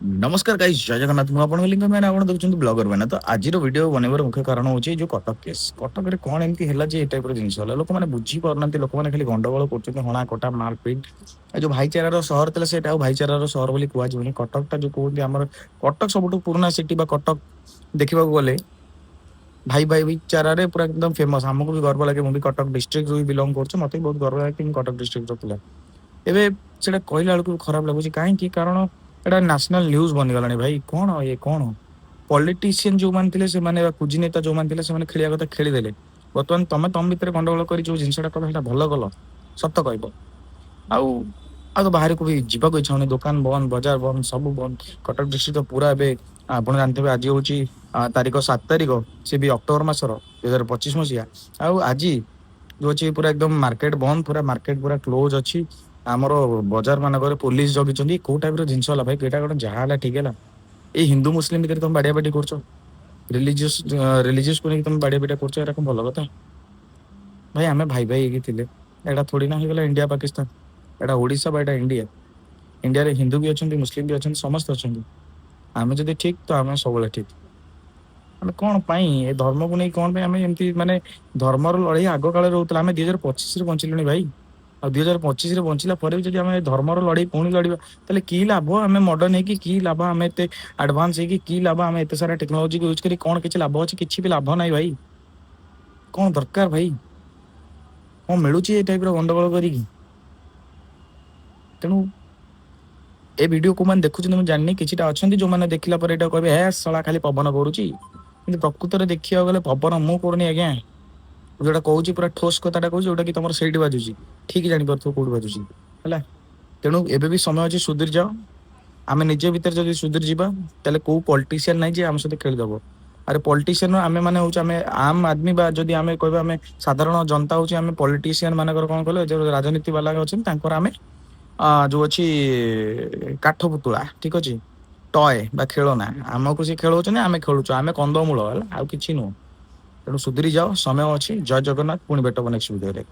नमस्कार गाइस जय जगन्नाथ मु आपण लिंक मैंने आपण देखुछन ब्लॉगर मैंने तो आज वीडियो बनैबार मुख्य कारण होची जो कटक केस कटक रे कोन एमती हैला जे ए टाइप रो जिंस होला लोक माने बुझी परनंती लोक माने खाली गंडगोल करछन हणा कोटा मारपीट ए जो भाईचारा रो शहर तले सेटा भाईचारा रो शहर बोली कुआ जिवनी कटक ता जो कहउती हमर कटक सबटु पुराना सिटी बा कटक देखिबा गले भाई भाईचारा रे पूरा एकदम फेमस हमको भी गर्व लागे मु भी कटक डिस्ट्रिक्ट रो बिलोंग करछ मते बहुत गर्व लागे कि कटक डिस्ट्रिक्ट रो पिला एबे सेटा कहला बेलकु खराब लागुची काहे की कारण एटा नेशनल न्यूज बनी गलानी भाई कोन ये कोन पॉलिटिशियन जो मान थिले से माने कुजिनेता जो मान थिले से माने खेलिया कथा खेली देले बर्तमान तम भीतर गंडगोल करी जो जिनसटा कल सेटा भलो कल सत्य कहबो आउ आ तो बाहर को भी जीवा को इच्छा नहीं दुकान बंद बाजार बंद सब बंद कटक डिस्ट्रिक्ट तो पूरा ए आप जानते आज हूँ तारीख 7 तारीख सी भी अक्टोबर मसर 2025 मसीहा आउ आज जो अच्छी पूरा एकदम मार्केट बंद पूरा मार्केट पूरा क्लोज अच्छी आमर बजार मानक पुलिस जगी कौ टाइप जिनस भाई कईटा गोटे जहाँ ठीक है ये हिंदू मुस्लिम भितर तुम बाड़िया बाटी कर रिलीजियस को नहीं तुम बाड़िया बाटा कर भल कथा भाई आम भाई भाई थे एटा थोड़ी ना हो इंडिया पाकिस्तान एटा ओडिशा बा एटा इंडिया इंडिया रे हिंदू भी अच्छा मुस्लिम भी अच्छा समस्त अच्छा आम जब ठीक तो आम सब ठीक आम कौन पाई धर्म को नहीं कौन आम एमती माने धर्मर लड़ाई आग काल रोला आम 2025 बंचिलुनी भाई आ 2025 बंचला भी जब आम धर्मर लड़ाई पुणी लड़वा ताले की लाभ आम मॉडर्न है कि लाभ आम एत एडवांस है कि लाभ आम एत सारा टेक्नोलोजी को यूज करी कौन किसी लाभ अच्छे किसी भी लाभ ना भाई कौन दरकार भाई कौन मिलूँ ये टाइप गंडगोल करी तेणु ए वीडियो को मैंने देखुँ मुझे जानी कि अच्छा जो मैंने देखला कहे हे सला खाली पवन करुच्ची कि प्रकृत में देखा गले पवन मु करूनी आज्ञा जोटा कहूँ पूरा ठोस कथाटा कहूँ जोटा कि तुम सही बाजुची ठीक जापर कौट बाजुची है तेणु एबे भी समय अच्छे सुधीर जाओ आम निजे भितर जब सुधीर जावा तेल कौ पॉलिटिशियन ना जे आम सहित खेलीदेव अरे पॉलिटिशियन आम मैंने हूँ आम आदमी बा जदि आम कह साधारण जनता हूँ पॉलिटिशियन मानकर कौन कह राजनीति वाला अच्छा आम जो अच्छी काठ पुतुला ठीक अच्छे टय बा खेलना आमको सी खेल आम खेलुच आम कंदमूल है आउ कि नुह तेणु सुधरी जाओ समय अच्छी जय जगन्नाथ पुणी भेट नेक्स्ट वीडियो।